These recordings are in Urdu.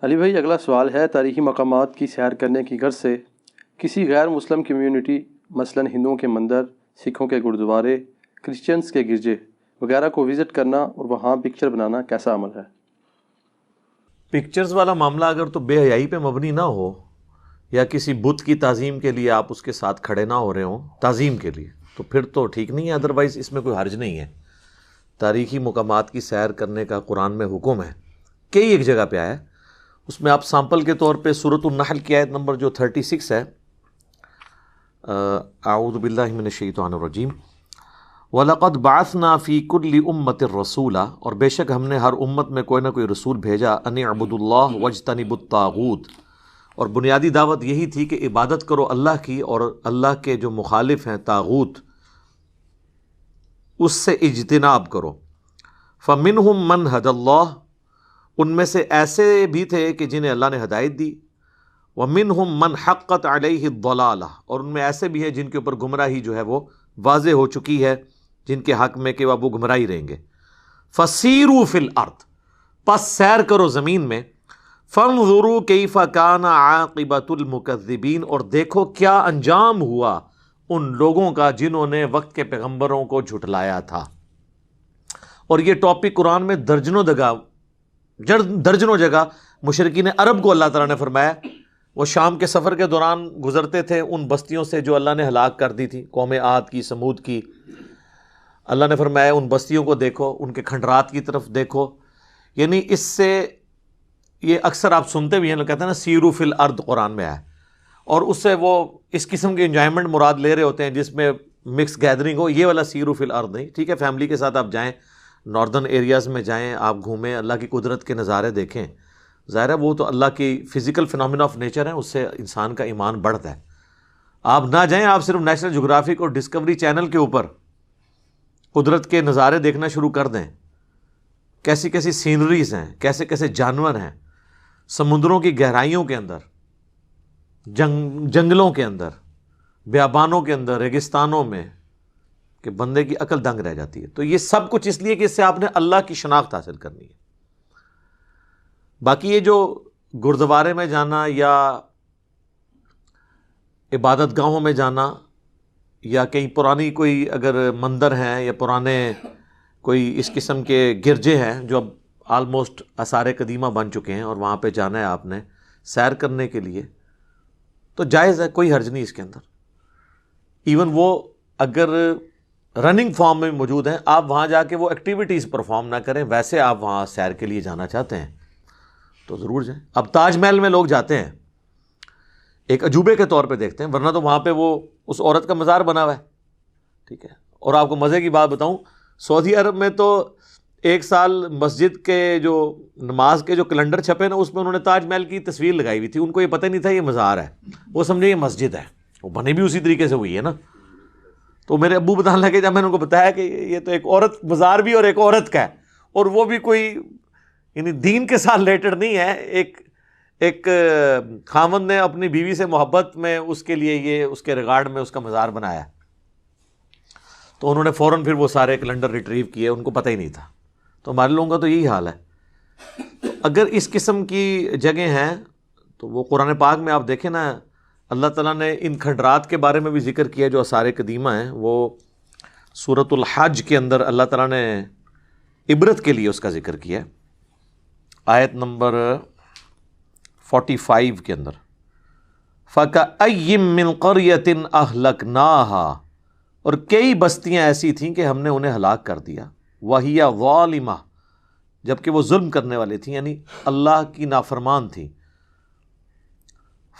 علی بھائی، اگلا سوال ہے، تاریخی مقامات کی سیر کرنے کی غرض سے کسی غیر مسلم کمیونٹی مثلاً ہندوؤں کے مندر، سکھوں کے گرودوارے، کرسچنز کے گرجے وغیرہ کو وزٹ کرنا اور وہاں پکچر بنانا کیسا عمل ہے؟ پکچرز والا معاملہ اگر تو بے حیائی پہ مبنی نہ ہو یا کسی بت کی تعظیم کے لیے آپ اس کے ساتھ کھڑے نہ ہو رہے ہوں تعظیم کے لیے، تو پھر تو ٹھیک نہیں ہے، ادروائز اس میں کوئی حرج نہیں ہے۔ تاریخی مقامات کی سیر کرنے کا قرآن میں حکم ہے، کئی ایک جگہ پہ آیا ہے۔ اس میں آپ سامپل کے طور پہ سورۃ النحل کی آیت نمبر جو 36 ہے، اعوذ باللہ من الشیطان الرجیم، وَلَقَدْ بَعَثْنَا فِي كُلِّ أُمَّةٍ رَسُولًا، اور بے شک ہم نے ہر امت میں کوئی نہ کوئی رسول بھیجا، أَنِ اعْبُدُوا اللَّهَ وَاجْتَنِبُوا الطَّاغُوتَ، اور بنیادی دعوت یہی تھی کہ عبادت کرو اللہ کی اور اللہ کے جو مخالف ہیں طاغوت اس سے اجتناب کرو۔ فَمِنْهُمْ مَنْ هَدَى اللَّهُ، ان میں سے ایسے بھی تھے کہ جنہیں اللہ نے ہدایت دی، وَمِنْهُمْ مَنْ حَقَّتْ عَلَيْهِ الضَّلَالَةُ، اور ان میں ایسے بھی ہیں جن کے اوپر گمراہی جو ہے وہ واضح ہو چکی ہے، جن کے حق میں کہ وہ گمراہی رہیں گے۔ فَسِیرُوا فِی الْأَرْضِ، پس سیر کرو زمین میں، فَانْظُرُوا کَیْفَ کَانَ عَاقِبَةُ الْمُکَذِّبِینَ، اور دیکھو کیا انجام ہوا ان لوگوں کا جنہوں نے وقت کے پیغمبروں کو جھٹلایا تھا۔ اور یہ ٹاپک قرآن میں درجنوں جگہ مشرکین عرب کو اللہ تعالیٰ نے فرمایا۔ وہ شام کے سفر کے دوران گزرتے تھے ان بستیوں سے جو اللہ نے ہلاک کر دی تھی، قوم عاد کی، سمود کی۔ اللہ نے فرمایا ان بستیوں کو دیکھو، ان کے کھنڈرات کی طرف دیکھو۔ یعنی اس سے یہ اکثر آپ سنتے بھی ہیں، لوگ کہتے ہیں نا سیرو فی الارض قرآن میں آیا، اور اس سے وہ اس قسم کے انجوائمنٹ مراد لے رہے ہوتے ہیں جس میں مکس گیدرنگ ہو۔ یہ والا سیرو فی الارض نہیں، ٹھیک ہے، فیملی کے ساتھ آپ جائیں، ناردرن ایریاز میں جائیں، آپ گھومیں، اللہ کی قدرت کے نظارے دیکھیں۔ ظاہر ہے وہ تو اللہ کی فزیکل فنامنا آف نیچر ہے، اس سے انسان کا ایمان بڑھتا ہے۔ آپ نہ جائیں، آپ صرف نیشنل جغرافک اور ڈسکوری چینل کے اوپر قدرت کے نظارے دیکھنا شروع کر دیں، کیسی کیسی سینریز ہیں، کیسے کیسے جانور ہیں، سمندروں کی گہرائیوں کے اندر، جنگلوں کے اندر، بیابانوں کے اندر، ریگستانوں میں، کہ بندے کی عقل دنگ رہ جاتی ہے۔ تو یہ سب کچھ اس لیے کہ اس سے آپ نے اللہ کی شناخت حاصل کرنی ہے۔ باقی یہ جو گردوارے میں جانا یا عبادت گاہوں میں جانا یا کئی پرانی کوئی اگر مندر ہیں یا پرانے کوئی اس قسم کے گرجے ہیں جو اب آلموسٹ آثار قدیمہ بن چکے ہیں اور وہاں پہ جانا ہے آپ نے سیر کرنے کے لیے، تو جائز ہے، کوئی حرج نہیں اس کے اندر۔ ایون وہ اگر رننگ فارم میں موجود ہیں، آپ وہاں جا کے وہ ایکٹیویٹیز پرفارم نہ کریں، ویسے آپ وہاں سیر کے لیے جانا چاہتے ہیں تو ضرور جائیں۔ اب تاج محل میں لوگ جاتے ہیں ایک عجوبے کے طور پہ دیکھتے ہیں، ورنہ تو وہاں پہ وہ اس عورت کا مزار بنا ہوا ہے، ٹھیک ہے۔ اور آپ کو مزے کی بات بتاؤں، سعودی عرب میں تو ایک سال مسجد کے جو نماز کے جو کیلنڈر چھپے نا، اس میں انہوں نے تاج محل کی تصویر لگائی ہوئی تھی۔ ان کو یہ پتہ نہیں تھا یہ مزار ہے، وہ سمجھے یہ مسجد ہے، وہ بنی بھی اسی طریقے سے ہوئی ہے نا۔ تو میرے ابو بتانے لگے جب میں نے ان کو بتایا کہ یہ تو ایک عورت مزار بھی اور ایک عورت کا ہے، اور وہ بھی کوئی یعنی دین کے ساتھ ریلیٹڈ نہیں ہے، ایک خاوند نے اپنی بیوی سے محبت میں اس کے لیے یہ اس کے ریگارڈ میں اس کا مزار بنایا، تو انہوں نے فوراً پھر وہ سارے کیلنڈر ریٹریو کیے، ان کو پتہ ہی نہیں تھا۔ تو ہمارے لوگوں کا تو یہی حال ہے۔ تو اگر اس قسم کی جگہیں ہیں تو وہ قرآن پاک میں آپ دیکھیں نا، اللہ تعالیٰ نے ان کھنڈرات کے بارے میں بھی ذکر کیا جو آثار قدیمہ ہیں۔ وہ سورۃ الحج کے اندر اللہ تعالیٰ نے عبرت کے لیے اس کا ذکر کیا ہے، آیت نمبر 45 کے اندر، فَكَأَيٍّ مِّن قَرْيَةٍ أَهْلَكْنَاهَا، اور کئی بستیاں ایسی تھیں کہ ہم نے انہیں ہلاک کر دیا، وَهِيَ ظَالِمَةٌ، جبکہ وہ ظلم کرنے والے تھیں، یعنی اللہ کی نافرمان تھیں،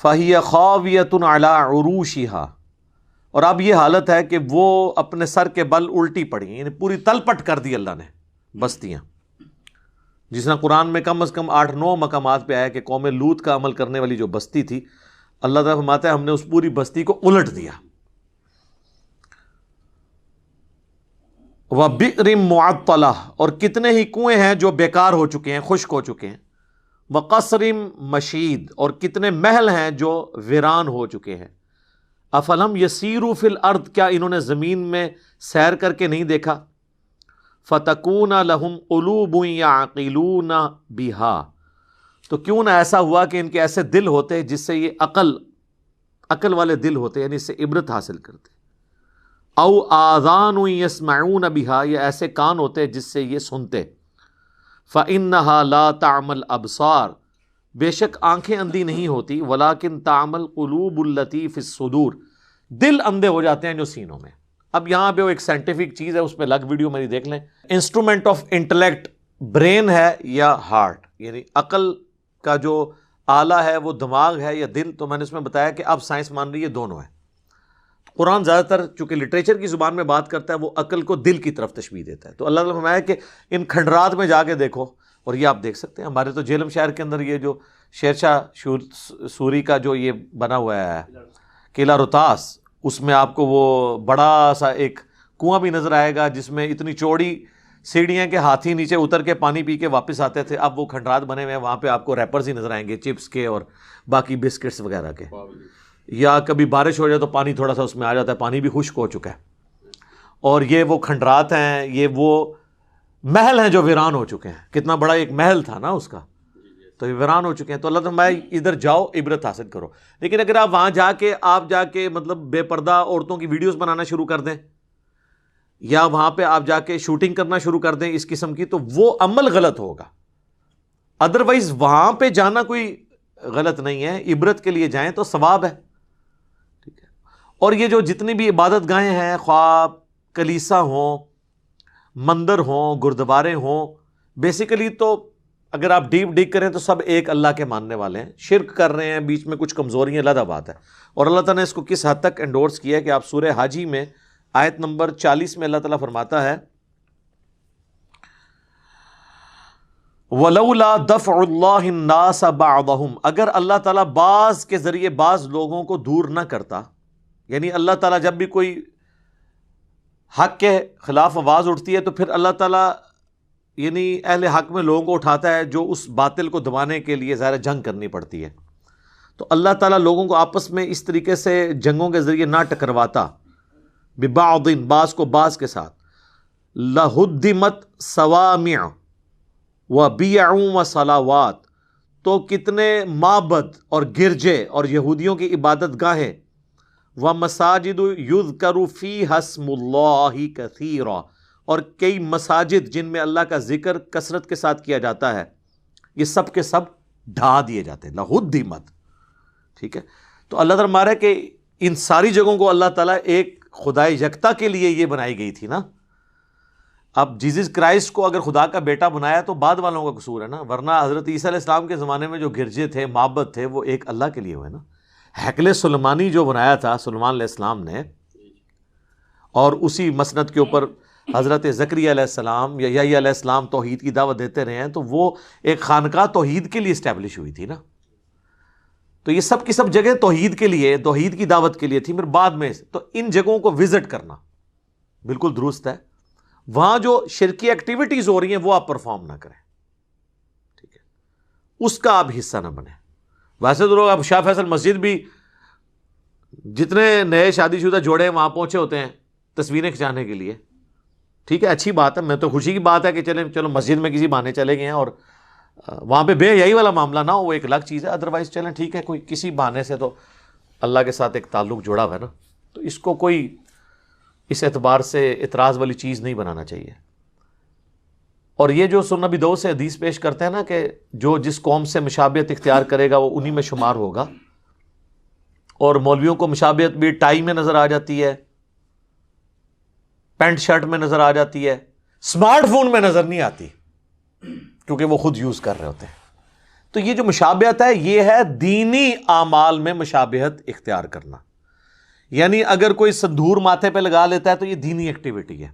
فَهِيَ خَاوِيَةٌ عَلَىٰ عُرُوشِهَا، اور اب یہ حالت ہے کہ وہ اپنے سر کے بل الٹی پڑی، یعنی پوری تلپٹ کر دی اللہ نے بستیاں۔ جس طرح قرآن میں کم از کم 8-9 مقامات پہ آیا کہ قوم لوط کا عمل کرنے والی جو بستی تھی، اللہ تعالیٰ فرماتا ہے ہم نے اس پوری بستی کو الٹ دیا۔ وَبِئْرٍ مُعَطَّلَةٍ، اور کتنے ہی کنویں ہیں جو بیکار ہو چکے ہیں، خشک ہو چکے ہیں۔ وَقَصْرٍ مَشِيدٍ، اور کتنے محل ہیں جو ویران ہو چکے ہیں۔ أَفَلَمْ يَسِيرُوا فِي الْأَرْضِ، کیا انہوں نے زمین میں سیر کر کے نہیں دیکھا؟ فَتَكُونَ لَهُمْ قُلُوبٌ يَعْقِلُونَ بِهَا، تو کیوں نہ ایسا ہوا کہ ان کے ایسے دل ہوتے جس سے یہ عقل والے دل ہوتے، یعنی اس سے عبرت حاصل کرتے، او آذان یسمعون بہا، یا ایسے کان ہوتے جس سے یہ سنتے، فإنها لا تعمل ابصار، بے شک آنکھیں اندھی نہیں ہوتی، ولیکن تعمل قلوب التی فی الصدور، دل اندھے ہو جاتے ہیں جو سینوں میں۔ اب یہاں پہ وہ ایک سائنٹیفک چیز ہے، اس پہ الگ ویڈیو میری دیکھ لیں، انسٹرومنٹ آف انٹلیکٹ برین ہے یا ہارٹ، یعنی عقل کا جو آلہ ہے وہ دماغ ہے یا دل، تو میں نے اس میں بتایا کہ اب سائنس مان رہی ہے دونوں ہے۔ قرآن زیادہ تر چونکہ لٹریچر کی زبان میں بات کرتا ہے، وہ عقل کو دل کی طرف تشبیہ دیتا ہے، تو اللہ تعالیٰ نے فرمایا کہ ان کھنڈرات میں جا کے دیکھو، اور یہ آپ دیکھ سکتے ہیں ہمارے تو جہلم شہر کے اندر یہ جو شیر شاہ سوری کا جو یہ بنا ہوا ہے قلعہ روہتاس، اس میں آپ کو وہ بڑا سا ایک کنواں بھی نظر آئے گا جس میں اتنی چوڑی سیڑھیاں کے ہاتھی نیچے اتر کے پانی پی کے واپس آتے تھے، اب وہ کھنڈرات بنے ہوئے ہیں، وہاں پہ آپ کو ریپرز ہی نظر آئیں گے چپس کے اور باقی بسکٹس وغیرہ کے، یا کبھی بارش ہو جائے تو پانی تھوڑا سا اس میں آ جاتا ہے، پانی بھی خشک ہو چکا ہے، اور یہ وہ کھنڈرات ہیں، یہ وہ محل ہیں جو ویران ہو چکے ہیں، کتنا بڑا ایک محل تھا نا اس کا، تو یہ ویران ہو چکے ہیں، تو اللہ تعالیٰ ادھر جاؤ عبرت حاصل کرو۔ لیکن اگر آپ وہاں جا کے مطلب بے پردہ عورتوں کی ویڈیوز بنانا شروع کر دیں، یا وہاں پہ آپ جا کے شوٹنگ کرنا شروع کر دیں اس قسم کی، تو وہ عمل غلط ہوگا، ادروائز وہاں پہ جانا کوئی غلط نہیں ہے، عبرت کے لیے جائیں تو ثواب ہے، ٹھیک ہے۔ اور یہ جو جتنی بھی عبادت گاہیں ہیں، خواہ کلیسا ہوں، مندر ہوں، گردوارے ہوں، بیسیکلی تو اگر آپ ڈیپ کریں تو سب ایک اللہ کے ماننے والے ہیں، شرک کر رہے ہیں، بیچ میں کچھ کمزوریاں علیحدہ بات ہے، اور اللہ تعالیٰ نے اس کو کس حد تک انڈورس کیا ہے کہ آپ سورہ حاجی میں آیت نمبر 40 میں اللہ تعالیٰ فرماتا ہے وَلَوْلَا دَفْعُ اللَّهِ النَّاسَ بَعْضَهُمْ، اگر اللہ تعالیٰ بعض کے ذریعے بعض لوگوں کو دور نہ کرتا، یعنی اللہ تعالیٰ جب بھی کوئی حق کے خلاف آواز اٹھتی ہے تو پھر اللہ تعالیٰ یعنی اہل حق میں لوگوں کو اٹھاتا ہے جو اس باطل کو دبانے کے لیے ظاہر جنگ کرنی پڑتی ہے، تو اللہ تعالیٰ لوگوں کو آپس میں اس طریقے سے جنگوں کے ذریعے نہ ٹکرواتا، ببعض، بعض کو بعض کے ساتھ، لہدمت صوامع وبیع وصلوات، تو کتنے معبد اور گرجے اور یہودیوں کی عبادت گاہیں، ومساجد یذکر فیہا اسم اللہ کثیرا، اور کئی مساجد جن میں اللہ کا ذکر کثرت کے ساتھ کیا جاتا ہے، یہ سب کے سب ڈھا دیے جاتے ہیں، لہدمت، ٹھیک ہے۔ تو اللہ تعالیٰ مارا کہ ان ساری جگہوں کو اللہ تعالیٰ ایک خدا یکتا کے لیے یہ بنائی گئی تھی نا۔ اب جیزس کرائسٹ کو اگر خدا کا بیٹا بنایا تو بعد والوں کا قصور ہے نا، ورنہ حضرت عیسیٰ علیہ السلام کے زمانے میں جو گرجے تھے، معبد تھے، وہ ایک اللہ کے لیے ہوئے نا۔ ہیکل سلیمانی جو بنایا تھا سلیمان علیہ السلام نے، اور اسی مسند کے اوپر حضرت زکریا علیہ السلام یا یحییٰ علیہ السلام توحید کی دعوت دیتے رہے ہیں، تو وہ ایک خانقاہ توحید کے لیے اسٹیبلش ہوئی تھی نا۔ تو یہ سب کی سب جگہ توحید کے لیے، توحید کی دعوت کے لیے تھی، پھر بعد میں تو ان جگہوں کو وزٹ کرنا بالکل درست ہے، وہاں جو شرکی ایکٹیویٹیز ہو رہی ہیں وہ آپ پرفارم نہ کریں، ٹھیک ہے، اس کا آپ حصہ نہ بنیں۔ ویسے تو لوگ اب شاہ فیصل مسجد بھی جتنے نئے شادی شدہ جوڑے وہاں پہنچے ہوتے ہیں تصویریں کھنچانے کے لیے، ٹھیک ہے، اچھی بات ہے، میں تو خوشی کی بات ہے کہ چلو مسجد میں کسی بہانے چلے گئے ہیں اور وہاں پہ بے حیائی والا معاملہ نہ ہو، وہ ایک الگ چیز ہے، ادروائز چلیں ٹھیک ہے، کوئی کسی بہانے سے تو اللہ کے ساتھ ایک تعلق جڑا ہوا ہے نا، تو اس کو کوئی اس اعتبار سے اعتراض والی چیز نہیں بنانا چاہیے۔ اور یہ جو سنن نبی 2 سے حدیث پیش کرتے ہیں نا کہ جو جس قوم سے مشابہت اختیار کرے گا وہ انہی میں شمار ہوگا، اور مولویوں کو مشابہت بھی ٹائی میں نظر آ جاتی ہے، پینٹ شرٹ میں نظر آ جاتی ہے، سمارٹ فون میں نظر نہیں آتی کیونکہ وہ خود یوز کر رہے ہوتے ہیں۔ تو یہ جو مشابہت ہے یہ ہے دینی اعمال میں مشابہت اختیار کرنا، یعنی اگر کوئی سندور ماتھے پہ لگا لیتا ہے تو یہ دینی ایکٹیویٹی ہے،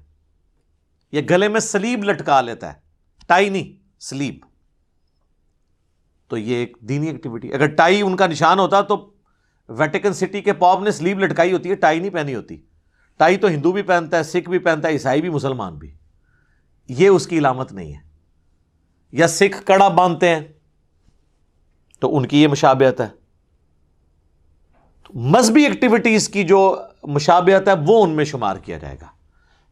یا گلے میں سلیب لٹکا لیتا ہے، ٹائی نہیں سلیب، تو یہ ایک دینی ایکٹیویٹی۔ اگر ٹائی ان کا نشان ہوتا تو ویٹیکن سٹی کے پاپ نے سلیب لٹکائی ہوتی ہے، ٹائی نہیں پہنی ہوتی۔ ٹائی تو ہندو بھی پہنتا ہے، سکھ بھی پہنتا ہے، عیسائی بھی، مسلمان بھی، یہ اس کی علامت نہیں ہے۔ یا سکھ کڑا باندھتے ہیں تو ان کی یہ مشابہت ہے۔ مذہبی ایکٹیویٹیز کی جو مشابہت ہے وہ ان میں شمار کیا جائے گا،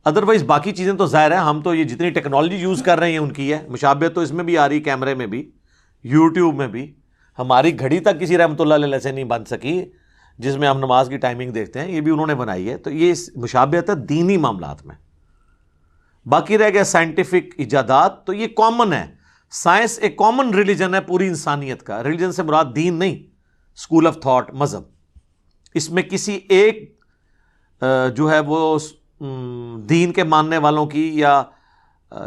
ادروائز باقی چیزیں تو ظاہر ہے، ہم تو یہ جتنی ٹیکنالوجی یوز کر رہے ہیں ان کی ہے مشابہت، تو اس میں بھی آ رہی، کیمرے میں بھی، یوٹیوب میں بھی ہماری گھڑی تک کسی رحمۃ اللہ علیہ سے نہیں بن سکی جس میں ہم نماز کی ٹائمنگ دیکھتے ہیں، یہ بھی انہوں نے بنائی ہے. تو یہ مشابہت ہے دینی معاملات میں. باقی رہ گیا سائنٹیفک ایجادات، تو یہ کامن ہے. سائنس ایک کامن ریلیجن ہے پوری انسانیت کا. ریلیجن سے مراد دین نہیں، اسکول آف تھاٹ، مذہب. اس میں کسی ایک جو ہے وہ دین کے ماننے والوں کی یا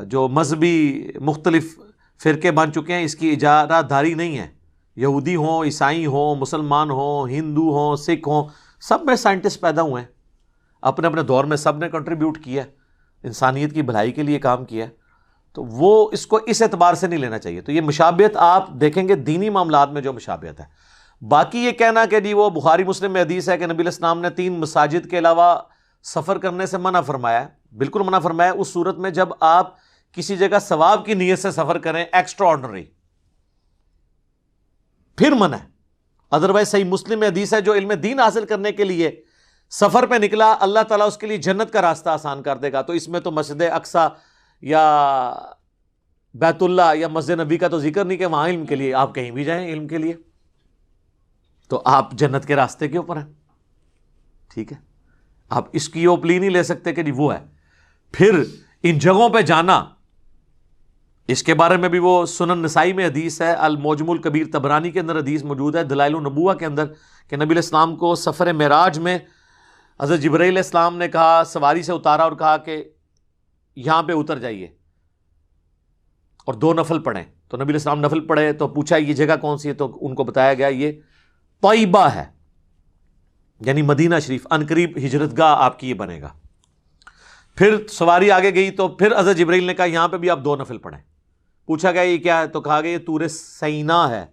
جو مذہبی مختلف فرقے بن چکے ہیں اس کی اجارہ داری نہیں ہے. یہودی ہوں، عیسائی ہوں، مسلمان ہوں، ہندو ہوں، سکھ ہوں، سب میں سائنٹسٹ پیدا ہوئے ہیں. اپنے اپنے دور میں سب نے کنٹریبیوٹ کیا ہے، انسانیت کی بھلائی کے لیے کام کیا ہے. تو وہ اس کو اس اعتبار سے نہیں لینا چاہیے. تو یہ مشابہت آپ دیکھیں گے دینی معاملات میں جو مشابہت ہے. باقی یہ کہنا کہ جی وہ بخاری مسلم میں حدیث ہے کہ نبی علیہ السلام نے 3 مساجد کے علاوہ سفر کرنے سے منع فرمایا ہے، بالکل منع فرمایا ہے اس صورت میں جب آپ کسی جگہ ثواب کی نیت سے سفر کریں، ایکسٹرا آرڈنری، پھر منع ہے. ادروائز صحیح مسلم میں حدیث ہے جو علم دین حاصل کرنے کے لیے سفر پہ نکلا، اللہ تعالیٰ اس کے لیے جنت کا راستہ آسان کر دے گا. تو اس میں تو مسجد اقصیٰ یا بیت اللہ یا مسجد نبی کا تو ذکر نہیں کہ وہاں علم کے لیے آپ کہیں بھی جائیں علم کے لیے، تو آپ جنت کے راستے کے اوپر ہیں. ٹھیک ہے، آپ اس کی وہ پلی نہیں لے سکتے کہ جی وہ ہے. پھر ان جگہوں پہ جانا، اس کے بارے میں بھی وہ سنن نسائی میں حدیث ہے، المعجم الکبیر طبرانی کے اندر حدیث موجود ہے، دلائل النبوہ کے اندر، کہ نبی علیہ السلام کو سفر معراج میں حضرت جبرائیل علیہ السلام نے کہا، سواری سے اتارا اور کہا کہ یہاں پہ اتر جائیے اور 2 نفل پڑھیں. تو نبی علیہ السلام نفل پڑھے تو پوچھا یہ جگہ کون سی ہے، تو ان کو بتایا گیا یہ طیبہ ہے، یعنی مدینہ شریف، عنقریب ہجرت گاہ آپ کی یہ بنے گا. پھر سواری آگے گئی تو پھر حضرت جبرائیل نے کہا یہاں پہ بھی آپ 2 نفل پڑھیں. پوچھا گیا یہ کیا ہے، تو کہا گیا یہ طور سینا ہے،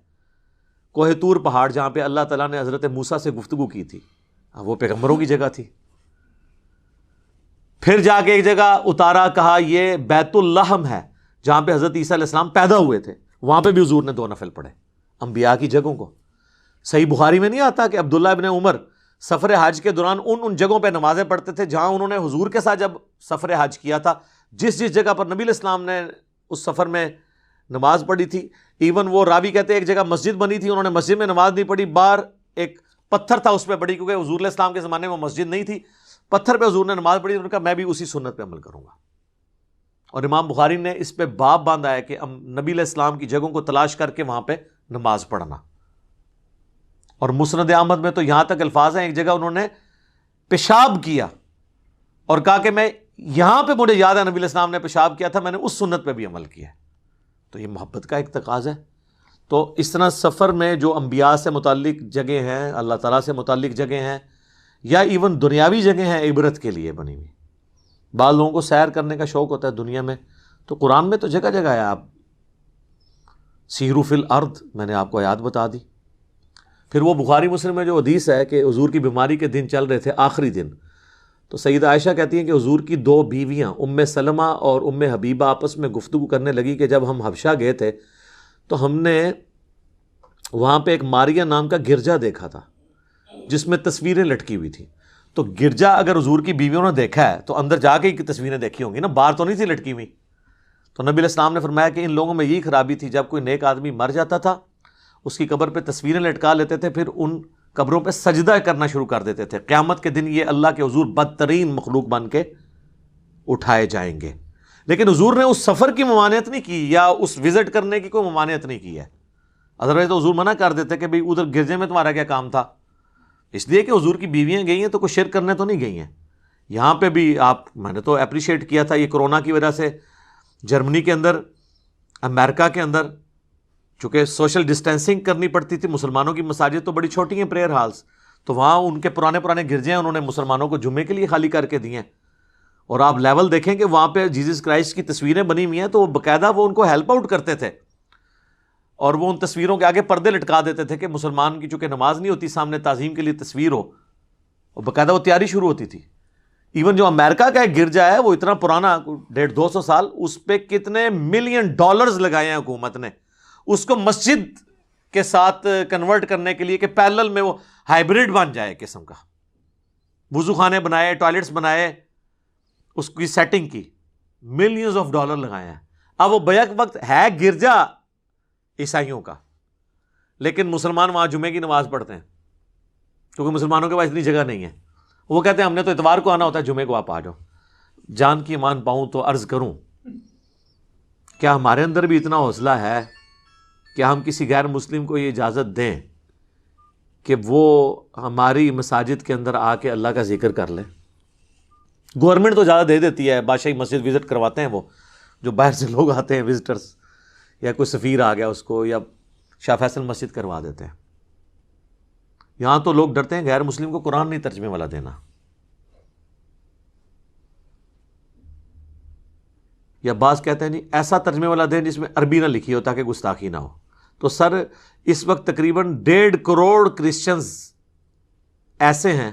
کوہ طور پہاڑ جہاں پہ اللہ تعالیٰ نے حضرت موسیٰ سے گفتگو کی تھی، وہ پیغمبروں کی جگہ تھی. پھر جا کے ایک جگہ اتارا، کہا یہ بیت اللحم ہے جہاں پہ حضرت عیسیٰ علیہ السلام پیدا ہوئے تھے، وہاں پہ بھی حضور نے 2 نفل پڑھے. انبیاء کی جگہوں کو صحیح بخاری میں نہیں آتا کہ عبداللہ ابن عمر سفر حج کے دوران ان جگہوں پہ نمازیں پڑھتے تھے جہاں انہوں نے حضور کے ساتھ جب سفر حج کیا تھا، جس جگہ پر نبی علیہ السلام نے اس سفر میں نماز پڑھی تھی. ایون وہ راوی کہتے ہیں ایک جگہ مسجد بنی تھی، انہوں نے مسجد میں نماز نہیں پڑھی، باہر ایک پتھر تھا اس پہ پڑھی، کیونکہ حضور علیہ السلام کے زمانے میں مسجد نہیں تھی، پتھر پہ حضور نے نماز پڑھی. انہوں نے کہا میں بھی اسی سنت پہ عمل کروں گا. اور امام بخاری نے اس پہ باب باندھا ہے کہ نبی علیہ السلام کی جگہوں کو تلاش کر کے وہاں پہ نماز پڑھنا. اور مسند احمد میں تو یہاں تک الفاظ ہیں، ایک جگہ انہوں نے پیشاب کیا اور کہا کہ میں یہاں پہ مجھے یاد ہے نبی علیہ السلام نے پیشاب کیا تھا، میں نے اس سنت پہ بھی عمل کیا. تو یہ محبت کا ایک تقاضا ہے. تو اس طرح سفر میں جو انبیاء سے متعلق جگہ ہیں، اللہ تعالیٰ سے متعلق جگہ ہیں، یا ایون دنیاوی جگہ ہیں عبرت کے لیے بنی ہوئی. بعض لوگوں کو سیر کرنے کا شوق ہوتا ہے دنیا میں، تو قرآن میں تو جگہ جگہ ہے، آپ سیروا فی الارض میں نے آپ کو آیات بتا دی. پھر وہ بخاری مسلم میں جو حدیث ہے کہ حضور کی بیماری کے دن چل رہے تھے، آخری دن، تو سیدہ عائشہ کہتی ہیں کہ حضور کی 2 بیویاں ام سلمہ اور ام حبیبہ آپس میں گفتگو کرنے لگی کہ جب ہم حبشہ گئے تھے تو ہم نے وہاں پہ ایک ماریہ نام کا گرجا دیکھا تھا جس میں تصویریں لٹکی ہوئی تھیں. تو گرجا اگر حضور کی بیویوں نے دیکھا ہے تو اندر جا کے ہی تصویریں دیکھی ہوں گی نا، باہر تو نہیں تھی لٹکی ہوئی. تو نبی علیہ السلام نے فرمایا کہ ان لوگوں میں یہی خرابی تھی، جب کوئی نیک آدمی مر جاتا تھا اس کی قبر پہ تصویریں لٹکا لیتے تھے، پھر ان قبروں پہ سجدہ کرنا شروع کر دیتے تھے. قیامت کے دن یہ اللہ کے حضور بدترین مخلوق بن کے اٹھائے جائیں گے. لیکن حضور نے اس سفر کی ممانعت نہیں کی یا اس وزٹ کرنے کی کوئی ممانعت نہیں کی ہے، ادروائز تو حضور منع کر دیتے کہ بھئی ادھر گرجے میں تمہارا کیا کام تھا. اس لیے کہ حضور کی بیویاں گئی ہیں تو کوئی شرک کرنے تو نہیں گئی ہیں. یہاں پہ بھی میں نے تو اپریشیٹ کیا تھا، یہ کرونا کی وجہ سے جرمنی کے اندر، امریکہ کے اندر، چونکہ سوشل ڈسٹینسنگ کرنی پڑتی تھی، مسلمانوں کی مساجد تو بڑی چھوٹی ہیں، پریئر ہالز، تو وہاں ان کے پرانے گرجے ہیں انہوں نے مسلمانوں کو جمعے کے لیے خالی کر کے دیے ہیں. اور آپ لیول دیکھیں کہ وہاں پہ جیزس کرائسٹ کی تصویریں بنی ہوئی ہیں، تو وہ باقاعدہ وہ ان کو ہیلپ آؤٹ کرتے تھے اور وہ ان تصویروں کے آگے پردے لٹکا دیتے تھے کہ مسلمان کی چونکہ نماز نہیں ہوتی سامنے تعظیم کے لیے تصویر ہو، اور باقاعدہ وہ تیاری شروع ہوتی تھی. ایون جو امریکہ کا ایک گرجا ہے وہ اتنا پرانا 150-200 سال، اس پہ کتنے ملین ڈالرز لگائے ہیں حکومت نے اس کو مسجد کے ساتھ کنورٹ کرنے کے لیے کہ پیرلل میں وہ ہائبریڈ بن جائے قسم کا. وضو خانے بنائے، ٹوائلٹس بنائے، اس کی سیٹنگ کی، ملینز آف ڈالر لگائے ہیں. اب وہ بیک وقت ہے گرجا عیسائیوں کا، لیکن مسلمان وہاں جمعے کی نماز پڑھتے ہیں کیونکہ مسلمانوں کے پاس اتنی جگہ نہیں ہے. وہ کہتے ہیں ہم نے تو اتوار کو آنا ہوتا ہے، جمعے کو آپ آ جاؤ. جان کی ایمان پاؤں تو عرض کروں، کیا ہمارے اندر بھی اتنا حوصلہ ہے کہ ہم کسی غیر مسلم کو یہ اجازت دیں کہ وہ ہماری مساجد کے اندر آ کے اللہ کا ذکر کر لیں؟ گورنمنٹ تو زیادہ دے دیتی ہے، بادشاہی مسجد وزٹ کرواتے ہیں وہ جو باہر سے لوگ آتے ہیں وزٹرز، یا کوئی سفیر آ گیا اس کو، یا شاہ فیصل مسجد کروا دیتے ہیں. یہاں تو لوگ ڈرتے ہیں غیر مسلم کو قرآن نہیں ترجمے والا دینا، یا بعض کہتے ہیں نہیں ایسا ترجمے والا دیں جس میں عربی نہ لکھی ہو تاکہ گستاخی نہ ہو. تو سر اس وقت تقریباً 1.5 کروڑ کرسچنز ایسے ہیں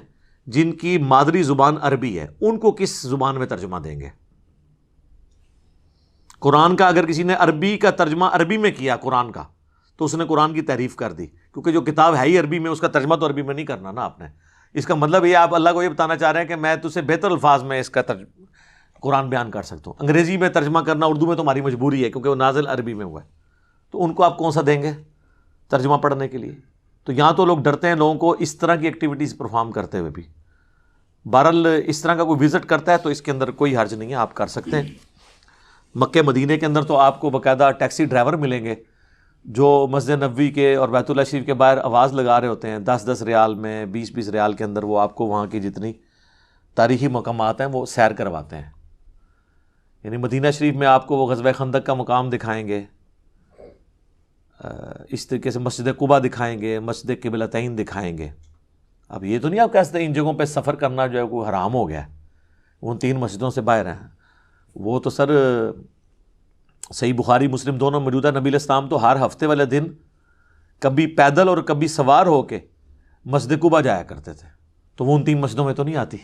جن کی مادری زبان عربی ہے، ان کو کس زبان میں ترجمہ دیں گے؟ قرآن کا اگر کسی نے عربی کا ترجمہ عربی میں کیا قرآن کا تو اس نے قرآن کی تعریف کر دی، کیونکہ جو کتاب ہے ہی عربی میں، اس کا ترجمہ تو عربی میں نہیں کرنا نا آپ نے. اس کا مطلب یہ آپ اللہ کو یہ بتانا چاہ رہے ہیں کہ میں تجھے بہتر الفاظ میں اس کا قرآن بیان کر سکتا ہوں. انگریزی میں ترجمہ کرنا اردو میں تو ہماری مجبوری ہے کیونکہ وہ نازل عربی میں ہوا ہے، تو ان کو آپ کون سا دیں گے ترجمہ پڑھنے کے لیے؟ تو یہاں تو لوگ ڈرتے ہیں لوگوں کو اس طرح کی ایکٹیویٹیز پرفارم کرتے ہوئے بھی. بہرحال اس طرح کا کوئی وزٹ کرتا ہے تو اس کے اندر کوئی حرج نہیں ہے، آپ کر سکتے ہیں. مکہ مدینہ کے اندر تو آپ کو باقاعدہ ٹیکسی ڈرائیور ملیں گے جو مسجد نبوی کے اور بیت اللہ شریف کے باہر آواز لگا رہے ہوتے ہیں، 10 ریال میں، 20 ریال کے اندر وہ آپ کو وہاں کی جتنی تاریخی مقامات ہیں وہ سیر کرواتے ہیں. یعنی مدینہ شریف میں آپ کو وہ غزوہ خندق کا مقام دکھائیں گے، اس طریقے سے مسجد قباء دکھائیں گے، مسجد قبلتین دکھائیں گے. اب یہ تو نہیں آپ کہہ سکتے ان جگہوں پہ سفر کرنا جو ہے وہ حرام ہو گیا ہے، ان 3 مسجدوں سے باہر ہیں. وہ تو سر صحیح بخاری مسلم دونوں موجودہ. نبی علیہ السلام تو ہر ہفتے والے دن کبھی پیدل اور کبھی سوار ہو کے مسجد قباء جایا کرتے تھے، تو وہ ان 3 مسجدوں میں تو نہیں آتی.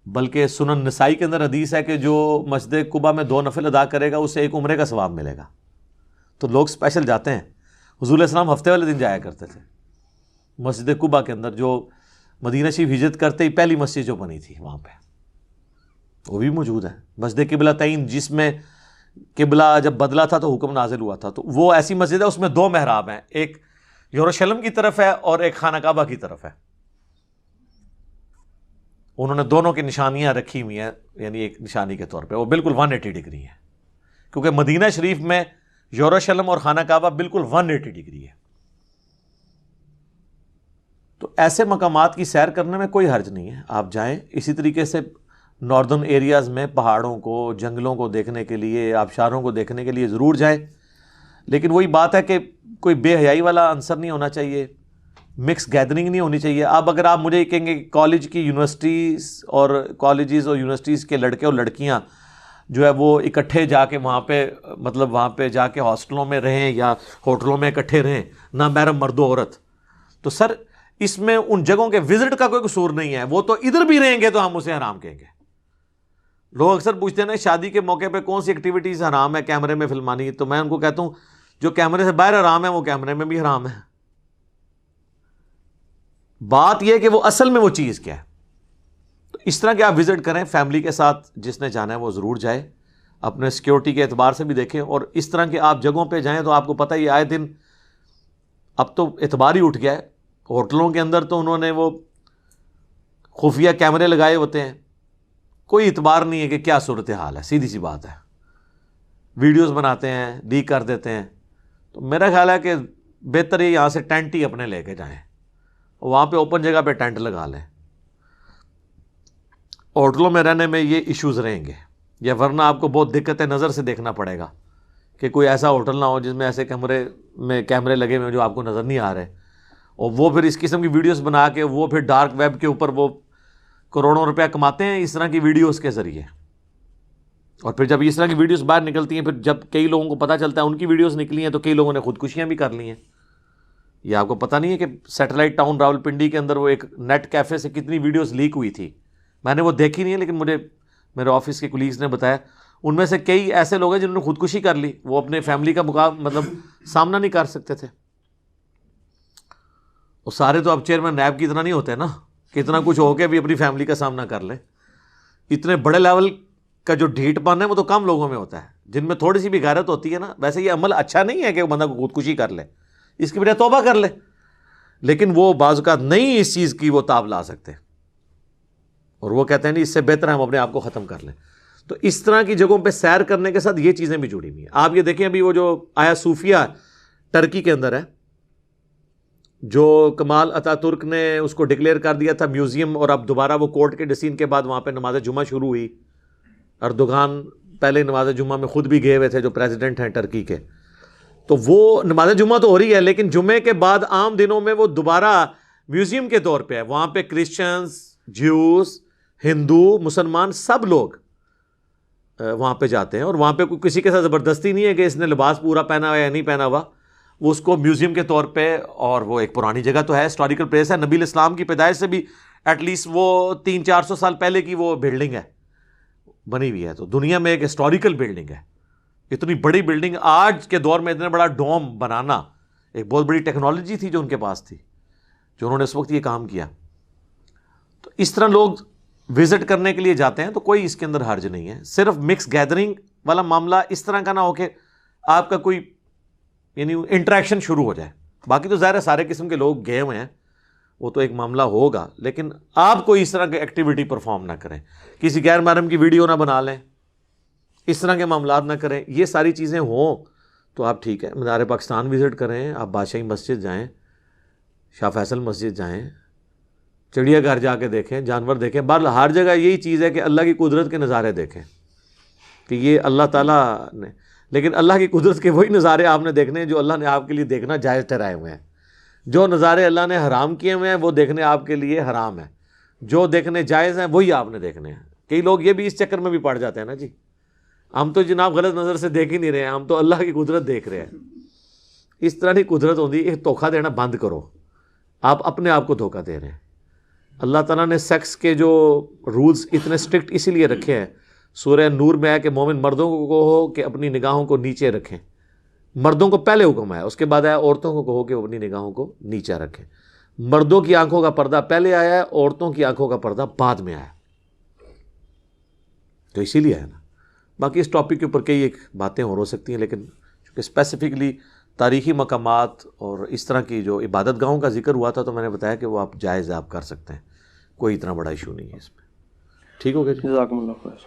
بلکہ سنن نسائی کے اندر حدیث ہے کہ جو مسجد قباء میں 2 نفل ادا کرے گا اسے 1 عمرے کا ثواب ملے گا. تو لوگ اسپیشل جاتے ہیں. حضور علیہ السلام ہفتے والے دن جایا کرتے تھے مسجد قباء کے اندر، جو مدینہ شریف ہجرت کرتے ہی پہلی مسجد جو بنی تھی وہاں پہ وہ بھی موجود ہے. مسجد قبلتین جس میں قبلہ جب بدلا تھا تو حکم نازل ہوا تھا، تو وہ ایسی مسجد ہے اس میں 2 محراب ہیں، ایک یروشلم کی طرف ہے اور ایک خانہ کعبہ کی طرف ہے. انہوں نے دونوں کی نشانیاں رکھی ہوئی ہیں، یعنی ایک نشانی کے طور پہ وہ بالکل 180 ڈگری ہے، کیونکہ مدینہ شریف میں یروشلم اور خانہ کعبہ بالکل 180 ڈگری ہے. تو ایسے مقامات کی سیر کرنے میں کوئی حرج نہیں ہے، آپ جائیں. اسی طریقے سے ناردرن ایریاز میں پہاڑوں کو، جنگلوں کو دیکھنے کے لیے، آبشاروں کو دیکھنے کے لیے ضرور جائیں. لیکن وہی بات ہے کہ کوئی بے حیائی والا عنصر نہیں ہونا چاہیے، مکس گیدرنگ نہیں ہونی چاہیے. اب اگر آپ مجھے کہیں گے کالج کی یونیورسٹیز اور کالجز اور یونیورسٹیز کے لڑکے اور لڑکیاں جو ہے وہ اکٹھے جا کے وہاں پہ مطلب وہاں پہ جا کے ہاسٹلوں میں رہیں یا ہوٹلوں میں اکٹھے رہیں، نہ محرم مرد و عورت، تو سر اس میں ان جگہوں کے وزٹ کا کوئی قصور نہیں ہے. وہ تو ادھر بھی رہیں گے تو ہم اسے حرام کہیں گے. لوگ اکثر پوچھتے ہیں نا شادی کے موقع پہ کون سی ایکٹیویٹیز حرام ہے کیمرے میں فلمانی، تو میں ان کو کہتا ہوں جو کیمرے سے باہر حرام ہے وہ کیمرے میں بھی حرام ہے. بات یہ کہ وہ اصل میں وہ چیز کیا ہے. تو اس طرح کے آپ وزٹ کریں فیملی کے ساتھ، جس نے جانا ہے وہ ضرور جائے، اپنے سیکیورٹی کے اعتبار سے بھی دیکھیں. اور اس طرح کے آپ جگہوں پہ جائیں تو آپ کو پتہ ہی آئے دن اب تو اعتبار ہی اٹھ گیا ہے. ہوٹلوں کے اندر تو انہوں نے وہ خفیہ کیمرے لگائے ہوتے ہیں، کوئی اعتبار نہیں ہے کہ کیا صورتحال ہے، سیدھی سی بات ہے. ویڈیوز بناتے ہیں، لیک کر دیتے ہیں. تو میرا خیال ہے کہ بہتر ہے یہاں سے ٹینٹ ہی اپنے لے کے جائیں، وہاں پہ اوپن جگہ پہ ٹینٹ لگا لیں. ہوٹلوں میں رہنے میں یہ ایشوز رہیں گے، یا ورنہ آپ کو بہت دقت نظر سے دیکھنا پڑے گا کہ کوئی ایسا ہوٹل نہ ہو جس میں ایسے کمرے میں کیمرے لگے ہوئے جو آپ کو نظر نہیں آ رہے، اور وہ پھر اس قسم کی ویڈیوز بنا کے وہ پھر ڈارک ویب کے اوپر وہ کروڑوں روپیہ کماتے ہیں اس طرح کی ویڈیوز کے ذریعے. اور پھر جب اس طرح کی ویڈیوز باہر نکلتی ہیں، پھر جب کئی لوگوں کو پتہ چلتا ہے ان کی ویڈیوز نکلی ہیں، تو کئی لوگوں نے خودکشیاں بھی کر لی ہیں. یہ آپ کو پتہ نہیں ہے کہ سیٹلائٹ ٹاؤن راولپنڈی کے اندر وہ ایک نیٹ کیفے سے کتنی ویڈیوز لیک ہوئی تھی. میں نے وہ دیکھی نہیں ہے، لیکن مجھے میرے آفس کے کولیگز نے بتایا ان میں سے کئی ایسے لوگ ہیں جنہوں نے خودکشی کر لی، وہ اپنے فیملی کا مطلب سامنا نہیں کر سکتے تھے. وہ سارے تو اب چیئرمین نیب کی اتنا نہیں ہوتے نا کہ اتنا کچھ ہو کے بھی اپنی فیملی کا سامنا کر لیں. اتنے بڑے لیول کا جو ڈھیٹ پن ہے وہ تو کم لوگوں میں ہوتا ہے، جن میں تھوڑی سی بھی غیرت ہوتی ہے نا. ویسے یہ عمل اچھا نہیں ہے کہ وہ بندہ کو خودکشی کر لے, اس کی بجائے توبہ کر لے, لیکن وہ بعض اوقات نہیں اس چیز کی وہ تاب لا سکتے, اور وہ کہتے ہیں نہیں اس سے بہتر ہے ہم اپنے آپ کو ختم کر لیں. تو اس طرح کی جگہوں پہ سیر کرنے کے ساتھ یہ چیزیں بھی جڑی ہوئی ہیں. آپ یہ دیکھیں ابھی وہ جو آیا صوفیہ ٹرکی کے اندر ہے, جو کمال اتا ترک نے اس کو ڈکلیئر کر دیا تھا میوزیم, اور اب دوبارہ وہ کورٹ کے ڈسیزن کے بعد وہاں پہ نماز جمعہ شروع ہوئی. اردوغان پہلے نماز جمعہ میں خود بھی گئے ہوئے تھے, جو پریزیڈنٹ ہیں ٹرکی کے. تو وہ نماز جمعہ تو ہو رہی ہے, لیکن جمعے کے بعد عام دنوں میں وہ دوبارہ میوزیم کے طور پہ ہے. وہاں پہ کرسچنز, جیوز, ہندو, مسلمان سب لوگ وہاں پہ جاتے ہیں, اور وہاں پہ کوئی کسی کے ساتھ زبردستی نہیں ہے کہ اس نے لباس پورا پہنا ہوا یا نہیں پہنا ہوا. وہ اس کو میوزیم کے طور پہ, اور وہ ایک پرانی جگہ تو ہے, ہسٹوریکل پلیس ہے. نبی الاسلام کی پیدائش سے بھی ایٹ لیسٹ وہ 300-400 سال پہلے کی وہ بلڈنگ ہے, بنی ہوئی ہے. تو دنیا میں ایک ہسٹوریکل بلڈنگ ہے. اتنی بڑی بلڈنگ آج کے دور میں اتنا بڑا ڈوم بنانا ایک بہت بڑی ٹیکنالوجی تھی جو ان کے پاس تھی, جو انہوں نے اس وقت یہ کام کیا. تو اس طرح لوگ وزٹ کرنے کے لیے جاتے ہیں, تو کوئی اس کے اندر حرج نہیں ہے. صرف مکس گیدرنگ والا معاملہ اس طرح کا نہ ہو کہ آپ کا کوئی یعنی انٹریکشن شروع ہو جائے. باقی تو ظاہر ہے سارے قسم کے لوگ گئے ہوئے ہیں, وہ تو ایک معاملہ ہوگا, لیکن آپ کوئی اس طرح کی ایکٹیویٹی پرفارم نہ کریں, کسی غیر محرم کی ویڈیو نہ بنا لیں, اس طرح کے معاملات نہ کریں. یہ ساری چیزیں ہوں تو آپ ٹھیک ہے, مزار پاکستان وزٹ کریں, آپ بادشاہی مسجد جائیں, شاہ فیصل مسجد جائیں, چڑیا گھر جا کے دیکھیں, جانور دیکھیں. بہرحال ہر جگہ یہی چیز ہے کہ اللہ کی قدرت کے نظارے دیکھیں کہ یہ اللہ تعالیٰ نے, لیکن اللہ کی قدرت کے وہی نظارے آپ نے دیکھنے ہیں جو اللہ نے آپ کے لیے دیکھنا جائز ٹھہرائے ہوئے ہیں. جو نظارے اللہ نے حرام کیے ہوئے ہیں وہ دیکھنے آپ کے لیے حرام ہے, جو دیکھنے جائز ہیں وہی آپ نے دیکھنے ہیں. کئی لوگ یہ بھی اس چکر میں بھی پڑ جاتے ہیں نا, جی ہم تو جناب غلط نظر سے دیکھ ہی نہیں رہے ہیں, ہم تو اللہ کی قدرت دیکھ رہے ہیں. اس طرح کی قدرت ہوتی ہے. دھوکہ دینا بند کرو, آپ اپنے آپ کو دھوکہ دے رہے ہیں. اللہ تعالیٰ نے سیکس کے جو رولز اتنے اسٹرکٹ اسی لیے رکھے ہیں. سورہ نور میں ہے کہ مومن مردوں کو کہو کہ اپنی نگاہوں کو نیچے رکھیں. مردوں کو پہلے حکم آیا, اس کے بعد آیا عورتوں کو کہو کہ وہ اپنی نگاہوں کو نیچے رکھیں. مردوں کی آنکھوں کا پردہ پہلے آیا ہے, عورتوں کی آنکھوں کا پردہ بعد میں آیا. تو اسی لیے ہے نا. باقی اس ٹاپک کے اوپر کئی ایک باتیں اور ہو سکتی ہیں, لیکن چونکہ اسپیسیفکلی تاریخی مقامات اور اس طرح کی جو عبادت گاہوں کا ذکر ہوا تھا, تو میں نے بتایا کہ وہ آپ جائز آپ کر سکتے ہیں, کوئی اتنا بڑا ایشو نہیں ہے اس میں. ٹھیک ہو گیا جی, جزاکم اللہ خیر.